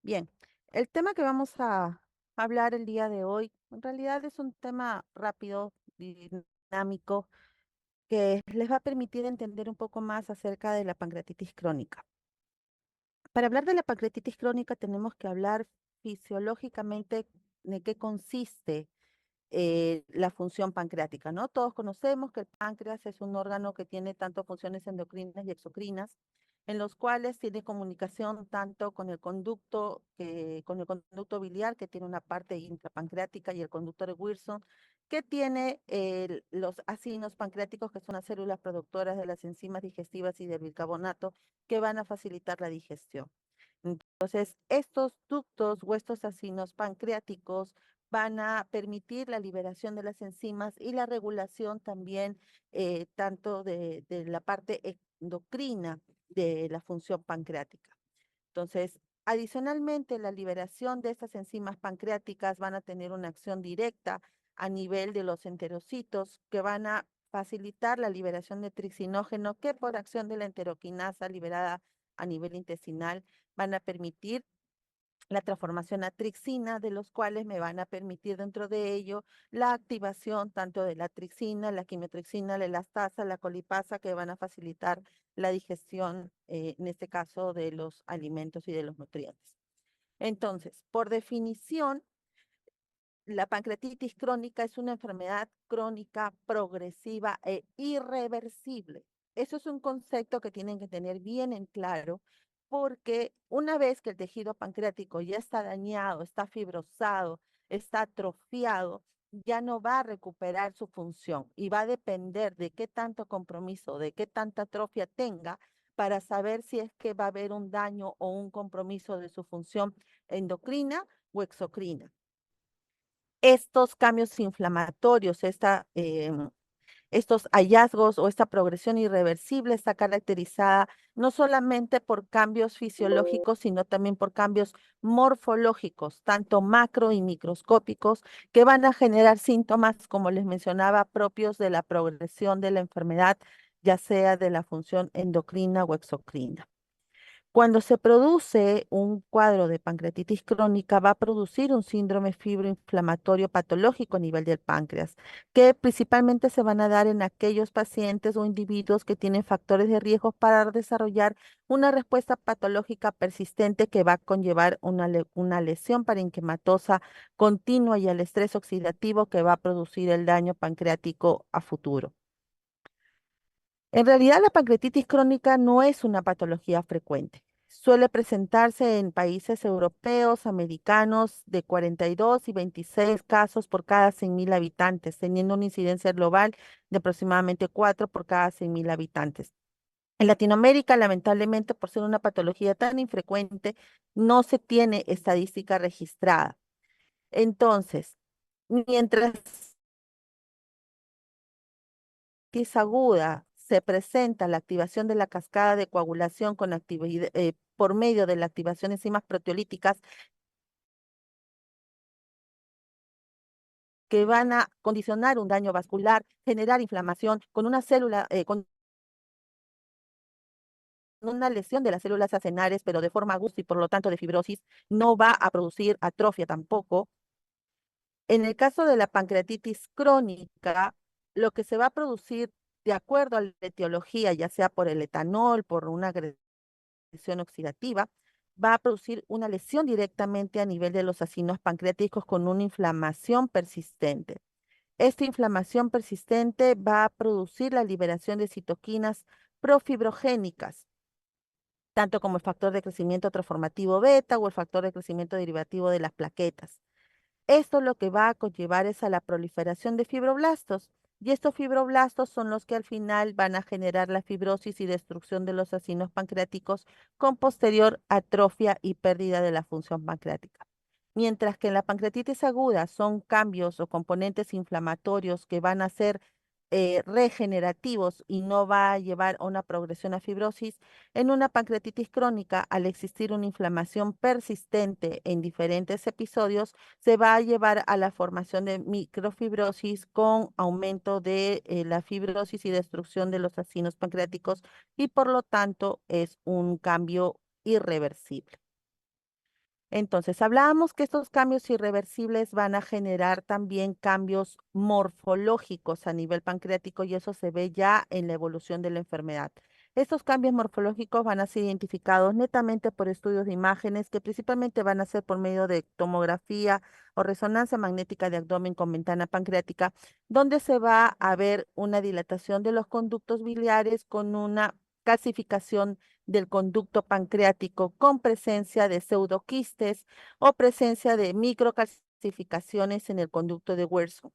Bien, el tema que vamos a hablar el día de hoy, en realidad es un tema rápido y dinámico que les va a permitir entender un poco más acerca de la pancreatitis crónica. Para hablar de la pancreatitis crónica tenemos que hablar fisiológicamente de qué consiste la función pancreática, ¿no? Todos conocemos que el páncreas es un órgano que tiene tanto funciones endocrinas y exocrinas, en los cuales tiene comunicación tanto con el conducto biliar, que tiene una parte intrapancreática, y el conducto de Wilson, que tiene los acinos pancreáticos, que son las células productoras de las enzimas digestivas y del bicarbonato, que van a facilitar la digestión. Entonces, estos ductos o estos acinos pancreáticos van a permitir la liberación de las enzimas y la regulación también tanto de la parte endocrina de la función pancreática. Entonces, adicionalmente, la liberación de estas enzimas pancreáticas van a tener una acción directa a nivel de los enterocitos que van a facilitar la liberación de trixinógeno que por acción de la enteroquinasa liberada a nivel intestinal van a permitir la transformación a trixina, de los cuales me van a permitir dentro de ello la activación tanto de la trixina, la quimiotrixina, la elastasa, la colipasa, que van a facilitar la digestión, en este caso, de los alimentos y de los nutrientes. Entonces, por definición, la pancreatitis crónica es una enfermedad crónica, progresiva e irreversible. Eso es un concepto que tienen que tener bien en claro, porque una vez que el tejido pancreático ya está dañado, está fibrosado, está atrofiado, ya no va a recuperar su función y va a depender de qué tanto compromiso, de qué tanta atrofia tenga para saber si es que va a haber un daño o un compromiso de su función endocrina o exocrina. Estos cambios inflamatorios, estos hallazgos o esta progresión irreversible está caracterizada no solamente por cambios fisiológicos, sino también por cambios morfológicos, tanto macro y microscópicos, que van a generar síntomas, como les mencionaba, propios de la progresión de la enfermedad, ya sea de la función endocrina o exocrina. Cuando se produce un cuadro de pancreatitis crónica, va a producir un síndrome fibroinflamatorio patológico a nivel del páncreas, que principalmente se van a dar en aquellos pacientes o individuos que tienen factores de riesgo para desarrollar una respuesta patológica persistente que va a conllevar una lesión parenquimatosa continua y al estrés oxidativo que va a producir el daño pancreático a futuro. En realidad, la pancreatitis crónica no es una patología frecuente. Suele presentarse en países europeos, americanos, de 42 y 26 casos por cada 100.000 habitantes, teniendo una incidencia global de aproximadamente 4 por cada 100.000 habitantes. En Latinoamérica, lamentablemente, por ser una patología tan infrecuente, no se tiene estadística registrada. Entonces, mientras aguda se presenta la activación de la cascada de coagulación con actividad, por medio de la activación de enzimas proteolíticas que van a condicionar un daño vascular, generar inflamación con una célula, con una lesión de las células acenares, pero de forma aguda y por lo tanto de fibrosis, no va a producir atrofia tampoco. En el caso de la pancreatitis crónica, lo que se va a producir de acuerdo a la etiología, ya sea por el etanol, por una agresión oxidativa, va a producir una lesión directamente a nivel de los acinos pancreáticos con una inflamación persistente. Esta inflamación persistente va a producir la liberación de citoquinas profibrogénicas, tanto como el factor de crecimiento transformativo beta o el factor de crecimiento derivativo de las plaquetas. Esto lo que va a conllevar es a la proliferación de fibroblastos, y estos fibroblastos son los que al final van a generar la fibrosis y destrucción de los acinos pancreáticos con posterior atrofia y pérdida de la función pancreática. Mientras que en la pancreatitis aguda son cambios o componentes inflamatorios que van a ser regenerativos y no va a llevar a una progresión a fibrosis, en una pancreatitis crónica, al existir una inflamación persistente en diferentes episodios, se va a llevar a la formación de microfibrosis con aumento de la fibrosis y destrucción de los acinos pancreáticos, y por lo tanto es un cambio irreversible. Entonces, hablábamos que estos cambios irreversibles van a generar también cambios morfológicos a nivel pancreático y eso se ve ya en la evolución de la enfermedad. Estos cambios morfológicos van a ser identificados netamente por estudios de imágenes que principalmente van a ser por medio de tomografía o resonancia magnética de abdomen con ventana pancreática, donde se va a ver una dilatación de los conductos biliares con una calcificación del conducto pancreático con presencia de pseudoquistes o presencia de microcalcificaciones en el conducto de Wilson.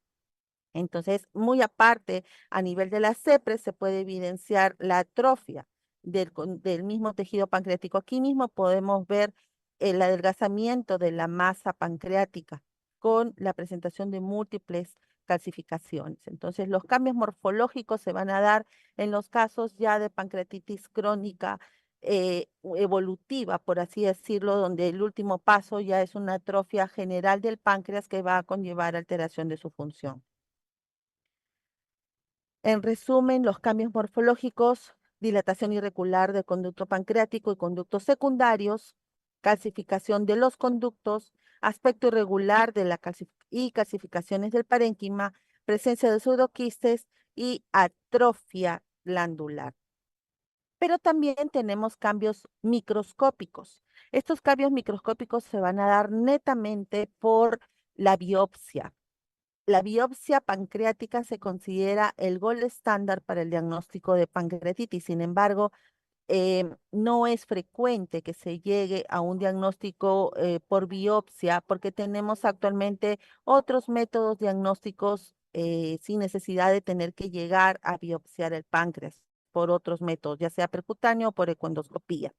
Entonces, muy aparte, a nivel de la CEPRES se puede evidenciar la atrofia del mismo tejido pancreático. Aquí mismo podemos ver el adelgazamiento de la masa pancreática con la presentación de múltiples calcificaciones. Entonces, los cambios morfológicos se van a dar en los casos ya de pancreatitis crónica evolutiva, por así decirlo, donde el último paso ya es una atrofia general del páncreas que va a conllevar alteración de su función. En resumen, los cambios morfológicos, dilatación irregular del conducto pancreático y conductos secundarios, calcificación de los conductos, aspecto irregular de la y calcificaciones del parénquima, presencia de pseudoquistes y atrofia glandular. Pero también tenemos cambios microscópicos. Estos cambios microscópicos se van a dar netamente por la biopsia. La biopsia pancreática se considera el gold estándar para el diagnóstico de pancreatitis. Sin embargo, no es frecuente que se llegue a un diagnóstico por biopsia porque tenemos actualmente otros métodos diagnósticos sin necesidad de tener que llegar a biopsiar el páncreas por otros métodos, ya sea percutáneo o por econdoscopía.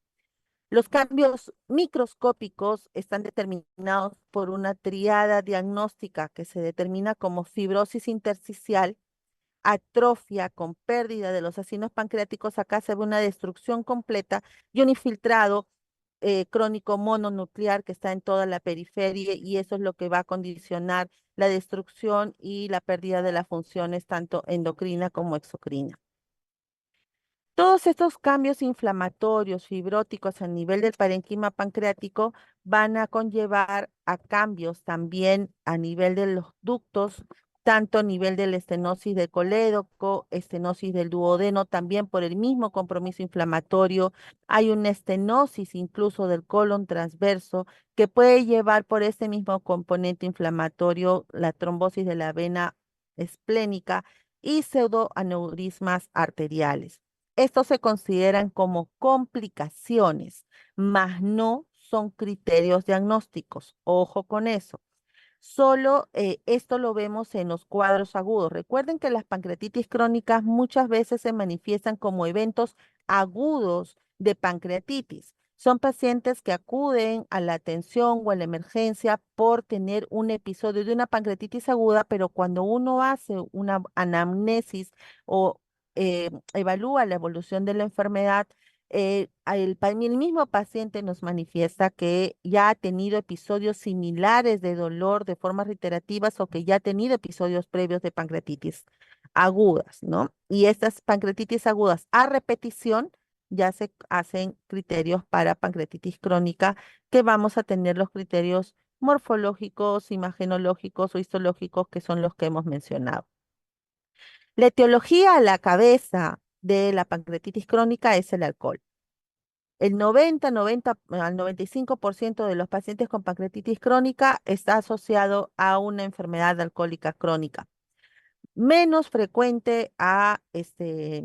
Los cambios microscópicos están determinados por una triada diagnóstica que se determina como fibrosis intersticial, atrofia con pérdida de los acinos pancreáticos. Acá se ve una destrucción completa y un infiltrado crónico mononuclear que está en toda la periferia y eso es lo que va a condicionar la destrucción y la pérdida de las funciones tanto endocrina como exocrina. Todos estos cambios inflamatorios, fibróticos a nivel del parénquima pancreático van a conllevar a cambios también a nivel de los ductos, tanto a nivel de la estenosis del colédoco, estenosis del duodeno, también por el mismo compromiso inflamatorio. Hay una estenosis incluso del colon transverso que puede llevar por este mismo componente inflamatorio la trombosis de la vena esplénica y pseudoaneurismas arteriales. Estos se consideran como complicaciones, mas no son criterios diagnósticos. Ojo con eso. Solo esto lo vemos en los cuadros agudos. Recuerden que las pancreatitis crónicas muchas veces se manifiestan como eventos agudos de pancreatitis. Son pacientes que acuden a la atención o a la emergencia por tener un episodio de una pancreatitis aguda, pero cuando uno hace una anamnesis o evalúa la evolución de la enfermedad, el mismo paciente nos manifiesta que ya ha tenido episodios similares de dolor de formas reiterativas o que ya ha tenido episodios previos de pancreatitis agudas, ¿no? Y estas pancreatitis agudas a repetición ya se hacen criterios para pancreatitis crónica, que vamos a tener los criterios morfológicos, imagenológicos o histológicos, que son los que hemos mencionado. La etiología a la cabeza de la pancreatitis crónica es el alcohol. El 90 al 95% de los pacientes con pancreatitis crónica está asociado a una enfermedad alcohólica crónica. Menos frecuente a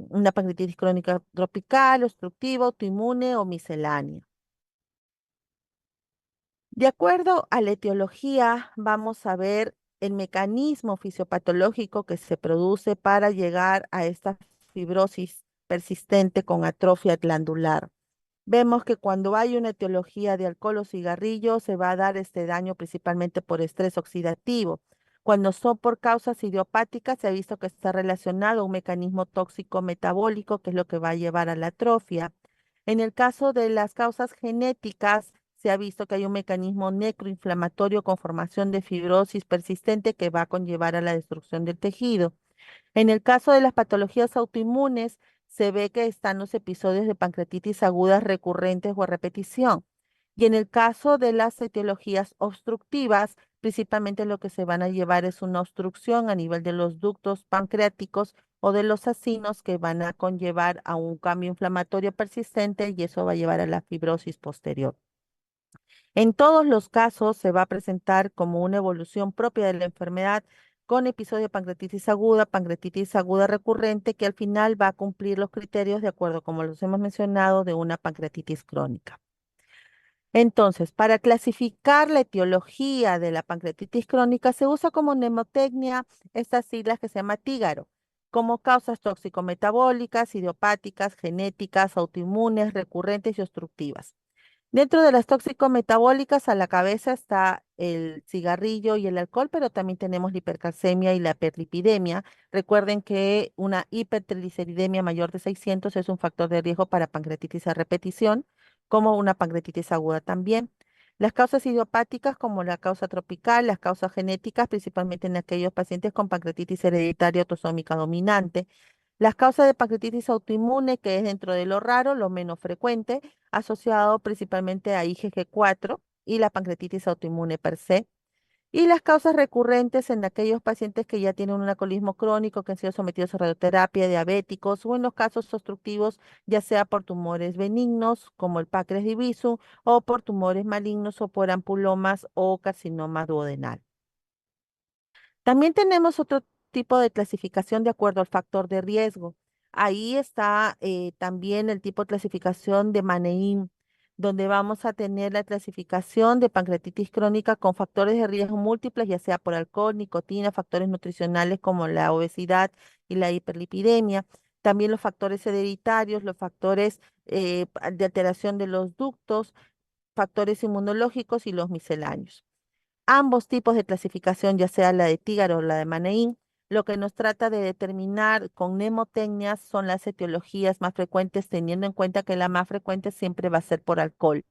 una pancreatitis crónica tropical, obstructiva, autoinmune o miscelánea. De acuerdo a la etiología, vamos a ver el mecanismo fisiopatológico que se produce para llegar a esta fibrosis persistente con atrofia glandular. Vemos que cuando hay una etiología de alcohol o cigarrillo, se va a dar este daño principalmente por estrés oxidativo. Cuando son por causas idiopáticas, se ha visto que está relacionado a un mecanismo tóxico metabólico, que es lo que va a llevar a la atrofia. En el caso de las causas genéticas, se ha visto que hay un mecanismo necroinflamatorio con formación de fibrosis persistente que va a conllevar a la destrucción del tejido. En el caso de las patologías autoinmunes, se ve que están los episodios de pancreatitis agudas recurrentes o a repetición. Y en el caso de las etiologías obstructivas, principalmente lo que se van a llevar es una obstrucción a nivel de los ductos pancreáticos o de los acinos que van a conllevar a un cambio inflamatorio persistente y eso va a llevar a la fibrosis posterior. En todos los casos se va a presentar como una evolución propia de la enfermedad con episodio de pancreatitis aguda recurrente, que al final va a cumplir los criterios de acuerdo, como los hemos mencionado, de una pancreatitis crónica. Entonces, para clasificar la etiología de la pancreatitis crónica se usa como mnemotecnia estas siglas que se llama TIGARO, como causas tóxico-metabólicas, idiopáticas, genéticas, autoinmunes, recurrentes y obstructivas. Dentro de las tóxico-metabólicas, a la cabeza está el cigarrillo y el alcohol, pero también tenemos la hipercalcemia y la hiperlipidemia. Recuerden que una hipertrigliceridemia mayor de 600 es un factor de riesgo para pancreatitis a repetición, como una pancreatitis aguda también. Las causas idiopáticas, como la causa tropical, las causas genéticas, principalmente en aquellos pacientes con pancreatitis hereditaria autosómica dominante. Las causas de pancreatitis autoinmune, que es dentro de lo raro, lo menos frecuente, asociado principalmente a IgG4 y la pancreatitis autoinmune per se. Y las causas recurrentes en aquellos pacientes que ya tienen un alcoholismo crónico, que han sido sometidos a radioterapia, diabéticos o en los casos obstructivos, ya sea por tumores benignos como el páncreas divisum o por tumores malignos o por ampulomas o carcinoma duodenal. También tenemos otro tipo de clasificación de acuerdo al factor de riesgo. Ahí está también el tipo de clasificación de Manein, donde vamos a tener la clasificación de pancreatitis crónica con factores de riesgo múltiples, ya sea por alcohol, nicotina, factores nutricionales como la obesidad y la hiperlipidemia. También los factores hereditarios, los factores de alteración de los ductos, factores inmunológicos y los misceláneos. Ambos tipos de clasificación, ya sea la de Tígar o la de Manein, lo que nos trata de determinar con mnemotecnias son las etiologías más frecuentes, teniendo en cuenta que la más frecuente siempre va a ser por alcohol,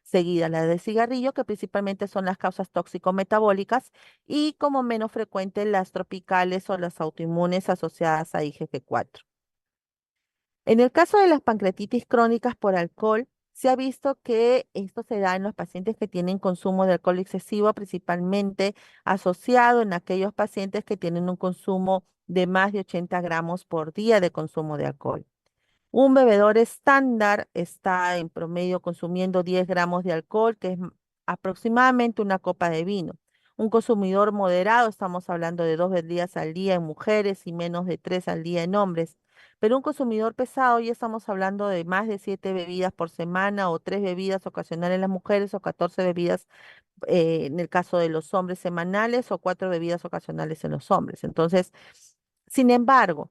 seguida la de cigarrillo, que principalmente son las causas tóxico-metabólicas, y como menos frecuente las tropicales o las autoinmunes asociadas a IgG4. En el caso de las pancreatitis crónicas por alcohol, se ha visto que esto se da en los pacientes que tienen consumo de alcohol excesivo, principalmente asociado en aquellos pacientes que tienen un consumo de más de 80 gramos por día de consumo de alcohol. Un bebedor estándar está en promedio consumiendo 10 gramos de alcohol, que es aproximadamente una copa de vino. Un consumidor moderado, estamos hablando de 2 bebidas al día en mujeres y menos de 3 al día en hombres. Pero un consumidor pesado, ya estamos hablando de más de 7 bebidas por semana o 3 bebidas ocasionales en las mujeres o 14 bebidas en el caso de los hombres semanales o 4 bebidas ocasionales en los hombres. Entonces, sin embargo,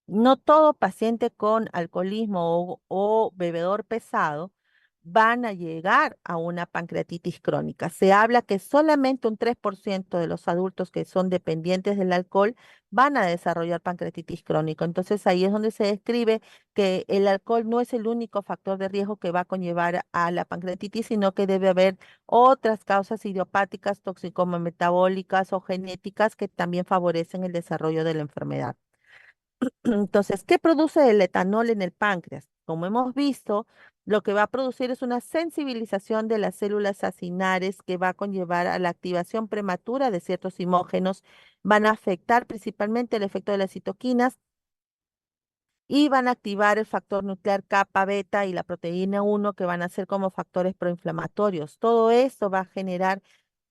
no todo paciente con alcoholismo o bebedor pesado van a llegar a una pancreatitis crónica. Se habla que solamente un 3% de los adultos que son dependientes del alcohol van a desarrollar pancreatitis crónica. Entonces ahí es donde se describe que el alcohol no es el único factor de riesgo que va a conllevar a la pancreatitis, sino que debe haber otras causas idiopáticas, toxicometabólicas o genéticas que también favorecen el desarrollo de la enfermedad. Entonces, ¿qué produce el etanol en el páncreas? Como hemos visto, lo que va a producir es una sensibilización de las células acinares que va a conllevar a la activación prematura de ciertos imógenos, van a afectar principalmente el efecto de las citoquinas y van a activar el factor nuclear kappa, beta y la proteína 1 que van a ser como factores proinflamatorios. Todo esto va a generar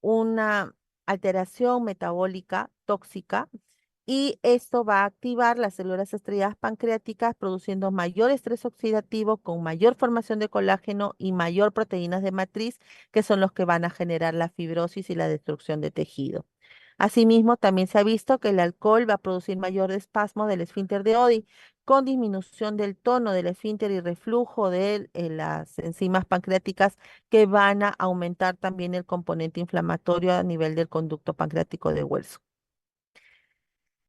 una alteración metabólica tóxica y esto va a activar las células estrelladas pancreáticas produciendo mayor estrés oxidativo con mayor formación de colágeno y mayor proteínas de matriz, que son los que van a generar la fibrosis y la destrucción de tejido. Asimismo, también se ha visto que el alcohol va a producir mayor espasmo del esfínter de Oddi, con disminución del tono del esfínter y reflujo de las enzimas pancreáticas que van a aumentar también el componente inflamatorio a nivel del conducto pancreático de hueso.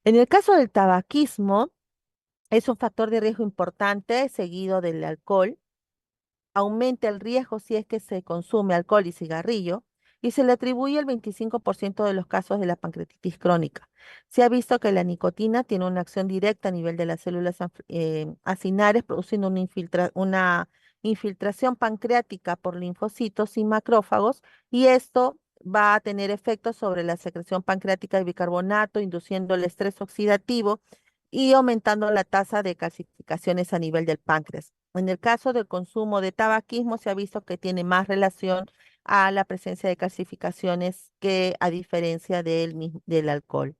En el caso del tabaquismo, es un factor de riesgo importante seguido del alcohol. Aumenta el riesgo si es que se consume alcohol y cigarrillo y se le atribuye el 25% de los casos de la pancreatitis crónica. Se ha visto que la nicotina tiene una acción directa a nivel de las células acinares, produciendo una infiltración pancreática por linfocitos y macrófagos, y esto va a tener efectos sobre la secreción pancreática de bicarbonato, induciendo el estrés oxidativo y aumentando la tasa de calcificaciones a nivel del páncreas. En el caso del consumo de tabaquismo, se ha visto que tiene más relación a la presencia de calcificaciones que a diferencia del alcohol.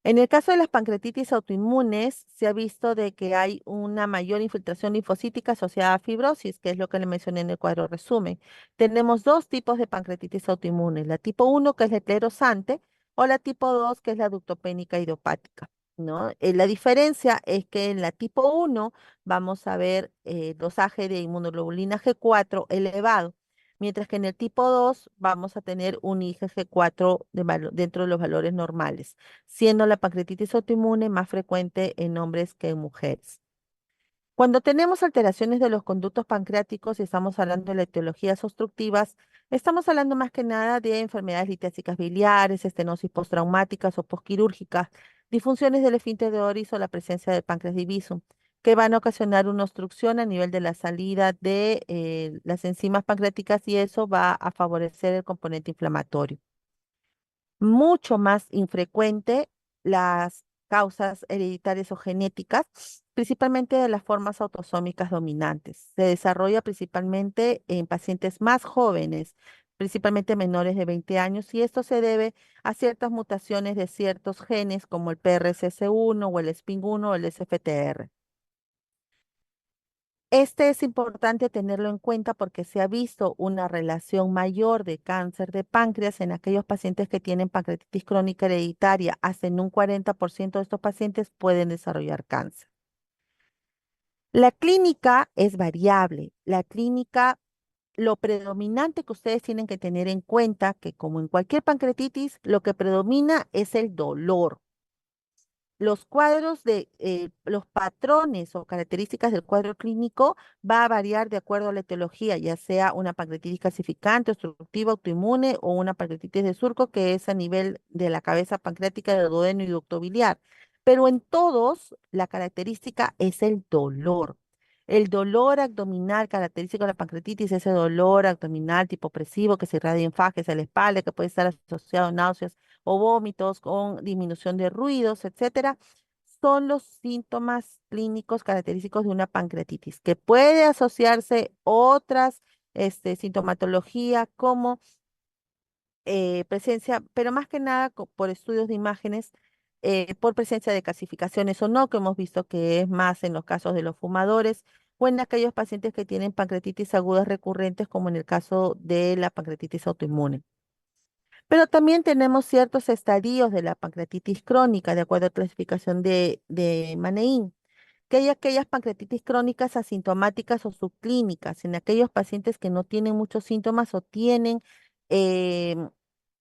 En el caso de las pancreatitis autoinmunes, se ha visto de que hay una mayor infiltración linfocítica asociada a fibrosis, que es lo que le mencioné en el cuadro resumen. Tenemos dos tipos de pancreatitis autoinmunes, la tipo 1, que es la esclerosante, o la tipo 2, que es la ductopénica idiopática, ¿no? La diferencia es que en la tipo 1 vamos a ver dosaje de inmunoglobulina G4 elevado, mientras que en el tipo 2 vamos a tener un IgG4 dentro de los valores normales, siendo la pancreatitis autoinmune más frecuente en hombres que en mujeres. Cuando tenemos alteraciones de los conductos pancreáticos y estamos hablando de etiologías obstructivas, estamos hablando más que nada de enfermedades litésicas biliares, estenosis postraumáticas o posquirúrgicas, disfunciones del esfínter de Oris o la presencia del páncreas divisum, que van a ocasionar una obstrucción a nivel de la salida de las enzimas pancreáticas, y eso va a favorecer el componente inflamatorio. Mucho más infrecuente las causas hereditarias o genéticas, principalmente de las formas autosómicas dominantes. Se desarrolla principalmente en pacientes más jóvenes, principalmente menores de 20 años, y esto se debe a ciertas mutaciones de ciertos genes como el PRCS1 o el SPIN1 o el SFTR. Este es importante tenerlo en cuenta porque se ha visto una relación mayor de cáncer de páncreas en aquellos pacientes que tienen pancreatitis crónica hereditaria. Hasta en un 40% de estos pacientes pueden desarrollar cáncer. La clínica es variable. La clínica, lo predominante que ustedes tienen que tener en cuenta, que como en cualquier pancreatitis, lo que predomina es el dolor. Los cuadros de los patrones o características del cuadro clínico va a variar de acuerdo a la etiología, ya sea una pancreatitis calcificante, obstructiva, autoinmune o una pancreatitis de surco, que es a nivel de la cabeza pancreática, del duodeno y ducto biliar. Pero en todos, la característica es el dolor. El dolor abdominal característico de la pancreatitis, ese dolor abdominal tipo opresivo que se irradia en fajes a la espalda, que puede estar asociado a náuseas o vómitos con disminución de ruidos, etcétera, son los síntomas clínicos característicos de una pancreatitis, que puede asociarse otras sintomatología como presencia, pero más que nada por estudios de imágenes, por presencia de calcificaciones o no, que hemos visto que es más en los casos de los fumadores o en aquellos pacientes que tienen pancreatitis agudas recurrentes, como en el caso de la pancreatitis autoinmune. Pero también tenemos ciertos estadios de la pancreatitis crónica, de acuerdo a la clasificación de Manein, que hay aquellas pancreatitis crónicas asintomáticas o subclínicas, en aquellos pacientes que no tienen muchos síntomas o tienen, em,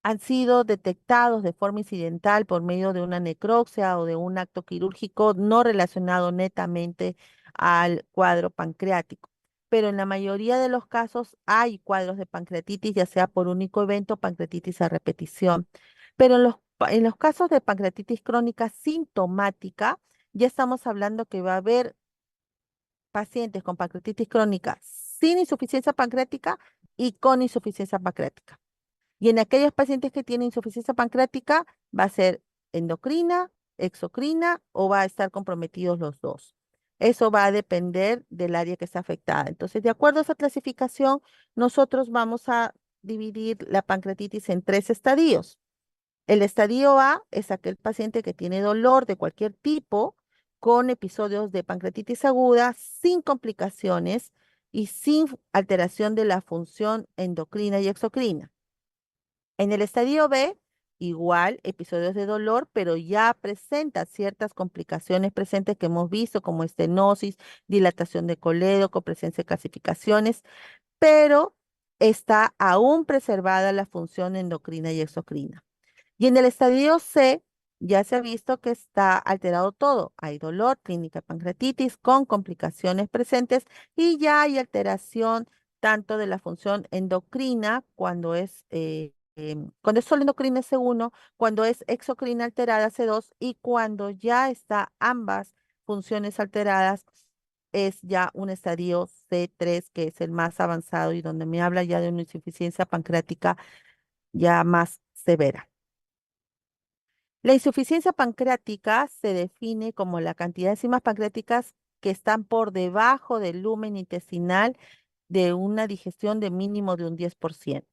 han sido detectados de forma incidental por medio de una necropsia o de un acto quirúrgico no relacionado netamente al cuadro pancreático. Pero en la mayoría de los casos hay cuadros de pancreatitis, ya sea por único evento o pancreatitis a repetición. Pero en los casos de pancreatitis crónica sintomática, ya estamos hablando que va a haber pacientes con pancreatitis crónica sin insuficiencia pancreática y con insuficiencia pancreática. Y en aquellos pacientes que tienen insuficiencia pancreática, va a ser endocrina, exocrina o va a estar comprometidos los dos. Eso va a depender del área que está afectada. Entonces, de acuerdo a esa clasificación, nosotros vamos a dividir la pancreatitis en tres estadios. El estadio A es aquel paciente que tiene dolor de cualquier tipo, con episodios de pancreatitis aguda, sin complicaciones y sin alteración de la función endocrina y exocrina. En el estadio B, igual, episodios de dolor, pero ya presenta ciertas complicaciones presentes que hemos visto, como estenosis, dilatación de colédoco, presencia de calcificaciones, pero está aún preservada la función endocrina y exocrina. Y en el estadio C ya se ha visto que está alterado todo. Hay dolor, clínica de pancreatitis con complicaciones presentes, y ya hay alteración tanto de la función endocrina cuando es solo endocrina C1, cuando es exocrina alterada C2 y cuando ya está ambas funciones alteradas es ya un estadio C3, que es el más avanzado y donde me habla ya de una insuficiencia pancreática ya más severa. La insuficiencia pancreática se define como la cantidad de enzimas pancreáticas que están por debajo del lumen intestinal de una digestión de mínimo de un 10%.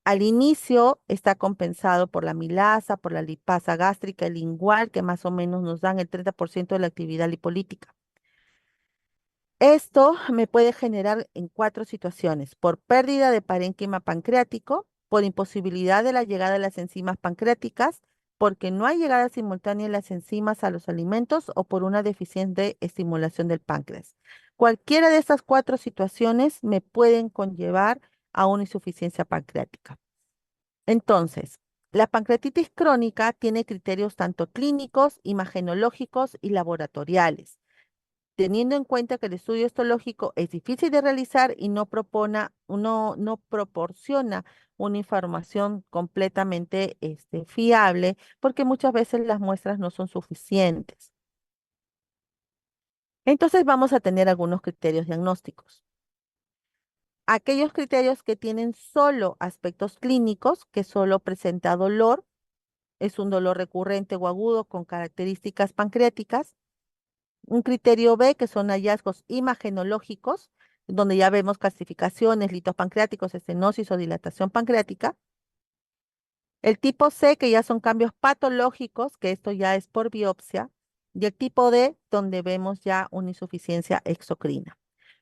Al inicio está compensado por la amilasa, por la lipasa gástrica y lingual, que más o menos nos dan el 30% de la actividad lipolítica. Esto me puede generar en cuatro situaciones: por pérdida de parénquima pancreático, por imposibilidad de la llegada de las enzimas pancreáticas, porque no hay llegada simultánea de las enzimas a los alimentos o por una deficiente estimulación del páncreas. Cualquiera de estas cuatro situaciones me pueden conllevar a una insuficiencia pancreática. Entonces, la pancreatitis crónica tiene criterios tanto clínicos, imagenológicos y laboratoriales, teniendo en cuenta que el estudio histológico es difícil de realizar y no proporciona una información completamente fiable, porque muchas veces las muestras no son suficientes. Entonces vamos a tener algunos criterios diagnósticos. Aquellos criterios que tienen solo aspectos clínicos, que solo presenta dolor, es un dolor recurrente o agudo con características pancreáticas. Un criterio B, que son hallazgos imagenológicos, donde ya vemos calcificaciones, litos pancreáticos, estenosis o dilatación pancreática. El tipo C, que ya son cambios patológicos, que esto ya es por biopsia. Y el tipo D, donde vemos ya una insuficiencia exocrina.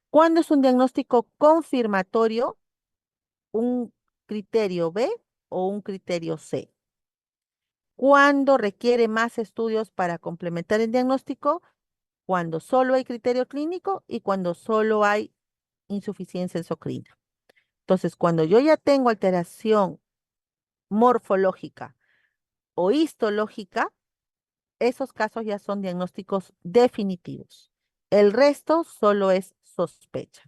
¿Cuándo es un diagnóstico confirmatorio? ¿Un criterio B o un criterio C? ¿Cuándo requiere más estudios para complementar el diagnóstico? Cuando solo hay criterio clínico y cuando solo hay insuficiencia endocrina. Entonces, cuando yo ya tengo alteración morfológica o histológica, esos casos ya son diagnósticos definitivos. El resto solo es sospecha.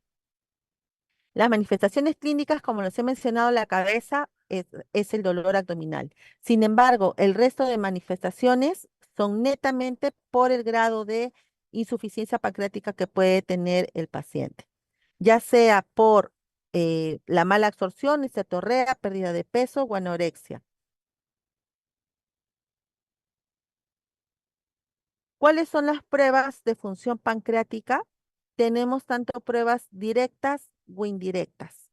Las manifestaciones clínicas, como les he mencionado, la cabeza es el dolor abdominal. Sin embargo, el resto de manifestaciones son netamente por el grado de insuficiencia pancreática que puede tener el paciente, ya sea por la mala absorción, histetorrea, pérdida de peso o anorexia. ¿Cuáles son las pruebas de función pancreática? Tenemos tanto pruebas directas o indirectas.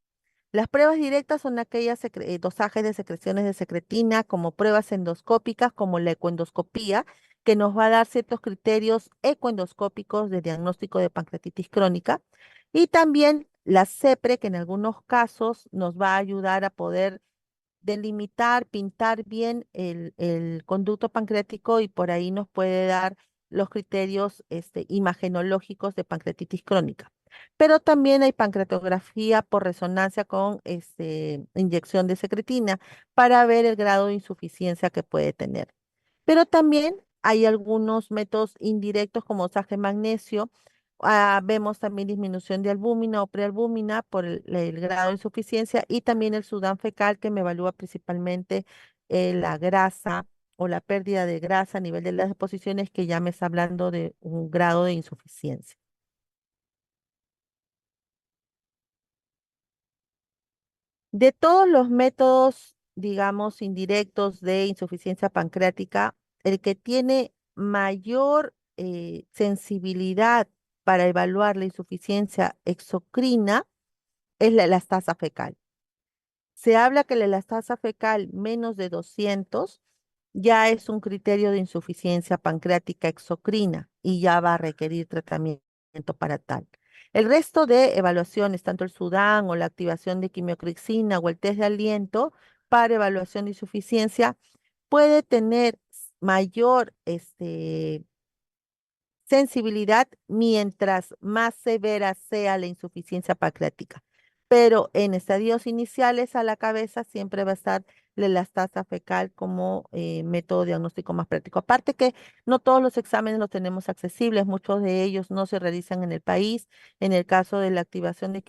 Las pruebas directas son aquellas dosajes de secreciones de secretina, como pruebas endoscópicas, como la ecoendoscopía, que nos va a dar ciertos criterios ecoendoscópicos de diagnóstico de pancreatitis crónica. Y también la CEPRE, que en algunos casos nos va a ayudar a poder delimitar, pintar bien el conducto pancreático y por ahí nos puede dar los criterios imagenológicos de pancreatitis crónica. Pero también hay pancreatografía por resonancia con inyección de secretina para ver el grado de insuficiencia que puede tener. Pero también hay algunos métodos indirectos como masaje magnesio. Vemos también disminución de albúmina o prealbúmina por el grado de insuficiencia y también el sudán fecal, que me evalúa principalmente la grasa o la pérdida de grasa a nivel de las deposiciones, que ya me está hablando de un grado de insuficiencia. De todos los métodos, digamos, indirectos de insuficiencia pancreática, el que tiene mayor sensibilidad para evaluar la insuficiencia exocrina es la elastasa fecal. Se habla que la elastasa fecal menos de 200 ya es un criterio de insuficiencia pancreática exocrina y ya va a requerir tratamiento para tal. El resto de evaluaciones, tanto el Sudán o la activación de quimiocrixina o el test de aliento para evaluación de insuficiencia, puede tener mayor sensibilidad mientras más severa sea la insuficiencia pancreática. Pero en estadios iniciales a la cabeza siempre va a estar la elastasa fecal como método diagnóstico más práctico. Aparte que no todos los exámenes los tenemos accesibles, muchos de ellos no se realizan en el país. En el caso de la activación de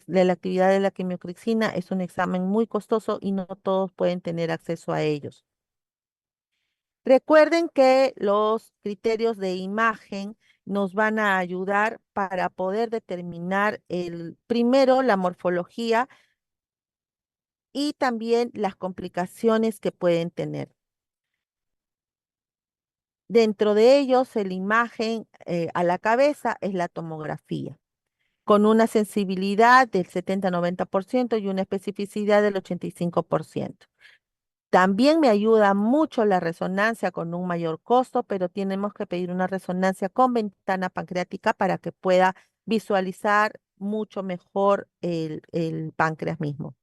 la actividad de la quimiocrixina, es un examen muy costoso y no todos pueden tener acceso a ellos. Recuerden que los criterios de imagen nos van a ayudar para poder determinar primero la morfología y también las complicaciones que pueden tener. Dentro de ellos, la imagen a la cabeza es la tomografía, con una sensibilidad del 70-90% y una especificidad del 85%. También me ayuda mucho la resonancia con un mayor costo, pero tenemos que pedir una resonancia con ventana pancreática para que pueda visualizar mucho mejor el páncreas mismo.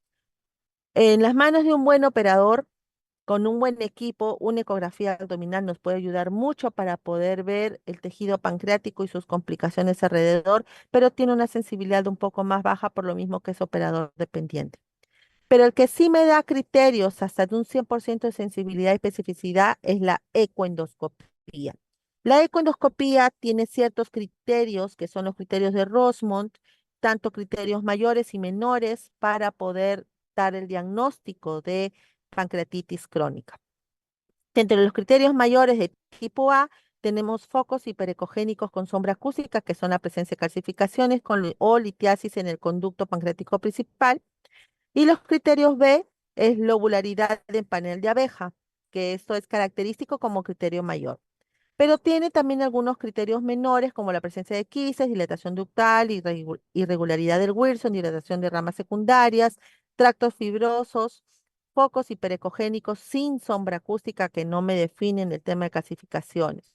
En las manos de un buen operador, con un buen equipo, una ecografía abdominal nos puede ayudar mucho para poder ver el tejido pancreático y sus complicaciones alrededor, pero tiene una sensibilidad un poco más baja por lo mismo que es operador dependiente. Pero el que sí me da criterios hasta de un 100% de sensibilidad y especificidad es la ecoendoscopía. La ecoendoscopía tiene ciertos criterios, que son los criterios de Rosemont, tanto criterios mayores y menores para poder dar el diagnóstico de pancreatitis crónica. Entre los criterios mayores de tipo A, tenemos focos hiperecogénicos con sombra acústica, que son la presencia de calcificaciones o litiasis en el conducto pancreático principal. Y los criterios B es lobularidad en panel de abeja, que esto es característico como criterio mayor. Pero tiene también algunos criterios menores, como la presencia de quises, dilatación ductal, irregularidad del Wilson, dilatación de ramas secundarias, tractos fibrosos, focos hiperecogénicos sin sombra acústica que no me definen el tema de calcificaciones.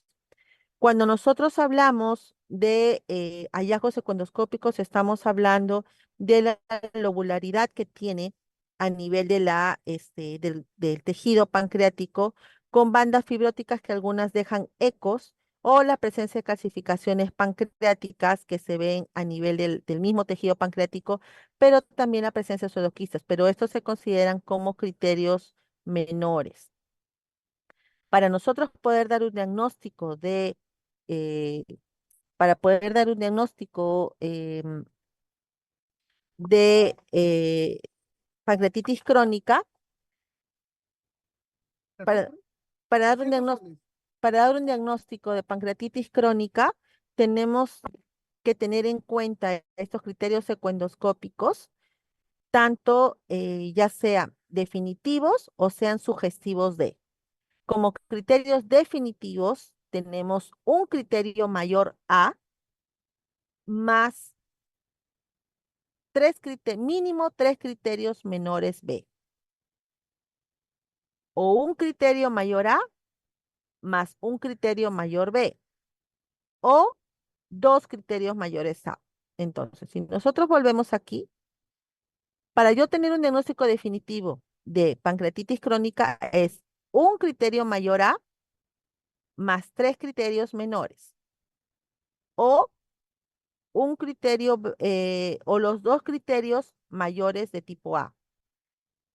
Cuando nosotros hablamos de hallazgos econdoscópicos, estamos hablando de la lobularidad que tiene a nivel del tejido pancreático, con bandas fibróticas que algunas dejan ecos, o la presencia de calcificaciones pancreáticas que se ven a nivel del mismo tejido pancreático, pero también la presencia de pseudoquistes, pero estos se consideran como criterios menores. Para nosotros poder dar un diagnóstico eh, para poder dar un diagnóstico de pancreatitis crónica, para, para dar un para dar un diagnóstico de pancreatitis crónica, tenemos que tener en cuenta estos criterios ecoendoscópicos, tanto ya sean definitivos o sean sugestivos de. Como criterios definitivos, tenemos un criterio mayor A más mínimo tres criterios menores B, o un criterio mayor A más un criterio mayor B, o dos criterios mayores A. Entonces, si nosotros volvemos aquí, para yo tener un diagnóstico definitivo de pancreatitis crónica es un criterio mayor A más tres criterios menores, o un criterio o los dos criterios mayores de tipo A.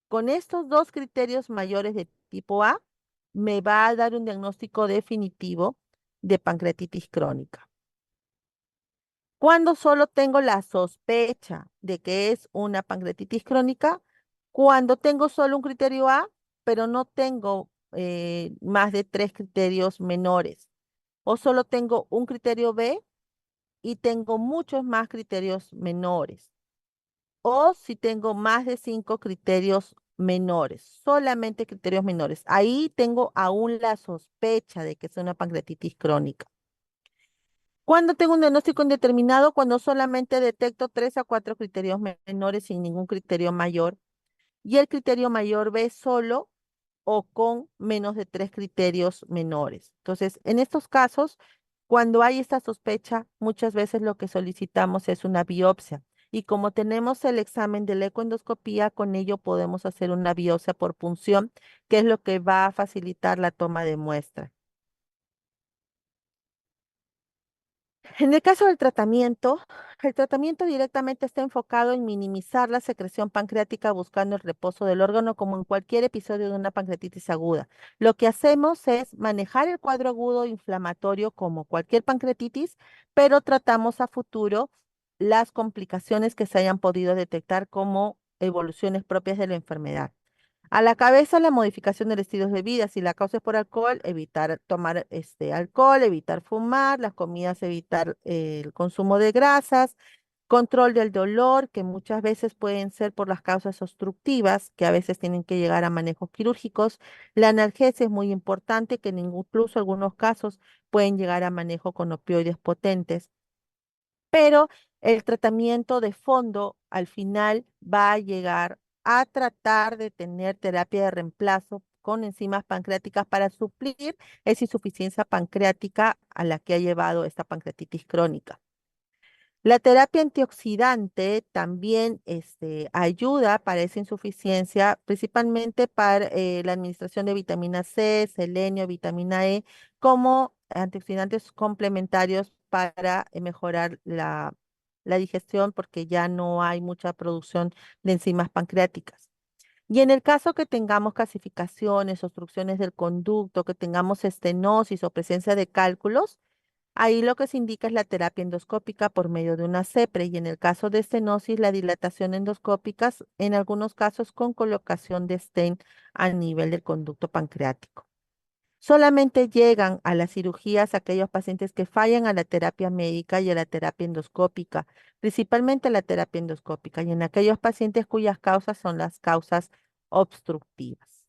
Con estos dos criterios mayores de tipo A, me va a dar un diagnóstico definitivo de pancreatitis crónica. Cuando solo tengo la sospecha de que es una pancreatitis crónica, cuando tengo solo un criterio A, pero no tengo más de tres criterios menores, o solo tengo un criterio B y tengo muchos más criterios menores, o si tengo más de cinco criterios menores, solamente criterios menores. Ahí tengo aún la sospecha de que es una pancreatitis crónica. Cuando tengo un diagnóstico indeterminado, cuando solamente detecto tres a cuatro criterios menores sin ningún criterio mayor, y el criterio mayor ve solo o con menos de tres criterios menores. Entonces, en estos casos, cuando hay esta sospecha, muchas veces lo que solicitamos es una biopsia. Y como tenemos el examen de la ecoendoscopía, con ello podemos hacer una biopsia por punción, que es lo que va a facilitar la toma de muestra. En el caso del tratamiento, el tratamiento directamente está enfocado en minimizar la secreción pancreática buscando el reposo del órgano como en cualquier episodio de una pancreatitis aguda. Lo que hacemos es manejar el cuadro agudo inflamatorio como cualquier pancreatitis, pero tratamos a futuro las complicaciones que se hayan podido detectar como evoluciones propias de la enfermedad. A la cabeza, la modificación del estilo de vida. Si la causa es por alcohol, evitar tomar alcohol, evitar fumar, las comidas, evitar el consumo de grasas. Control del dolor, que muchas veces pueden ser por las causas obstructivas, que a veces tienen que llegar a manejos quirúrgicos. La analgesia es muy importante, que incluso en algunos casos pueden llegar a manejo con opioides potentes. Pero el tratamiento de fondo al final va a llegar a tratar de tener terapia de reemplazo con enzimas pancreáticas para suplir esa insuficiencia pancreática a la que ha llevado esta pancreatitis crónica. La terapia antioxidante también ayuda para esa insuficiencia, principalmente para la administración de vitamina C, selenio, vitamina E, como antioxidantes complementarios para mejorar la digestión, porque ya no hay mucha producción de enzimas pancreáticas. Y en el caso que tengamos calcificaciones, obstrucciones del conducto, que tengamos estenosis o presencia de cálculos, ahí lo que se indica es la terapia endoscópica por medio de una CEPRE y en el caso de estenosis, la dilatación endoscópica, en algunos casos con colocación de stent a nivel del conducto pancreático. Solamente llegan a las cirugías aquellos pacientes que fallan a la terapia médica y a la terapia endoscópica, principalmente a la terapia endoscópica, y en aquellos pacientes cuyas causas son las causas obstructivas.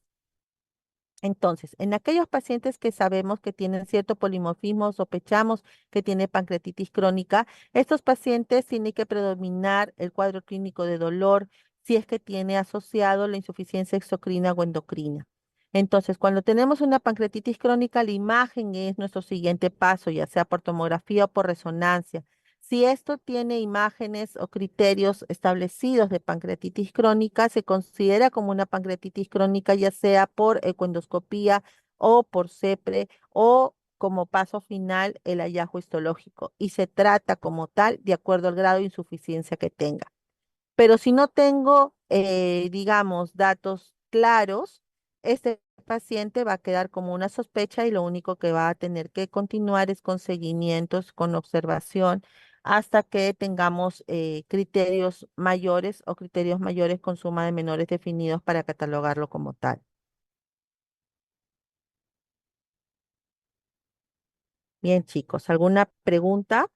Entonces, en aquellos pacientes que sabemos que tienen cierto polimorfismo, sospechamos que tiene pancreatitis crónica, estos pacientes tienen que predominar el cuadro clínico de dolor si es que tiene asociado la insuficiencia exocrina o endocrina. Entonces, cuando tenemos una pancreatitis crónica, la imagen es nuestro siguiente paso, ya sea por tomografía o por resonancia. Si esto tiene imágenes o criterios establecidos de pancreatitis crónica, se considera como una pancreatitis crónica, ya sea por ecoendoscopía o por CEPRE o como paso final el hallazgo histológico y se trata como tal de acuerdo al grado de insuficiencia que tenga. Pero si no tengo, digamos, datos claros, este paciente va a quedar como una sospecha y lo único que va a tener que continuar es con seguimientos, con observación, hasta que tengamos criterios mayores o criterios mayores con suma de menores definidos para catalogarlo como tal. Bien, chicos, ¿alguna pregunta?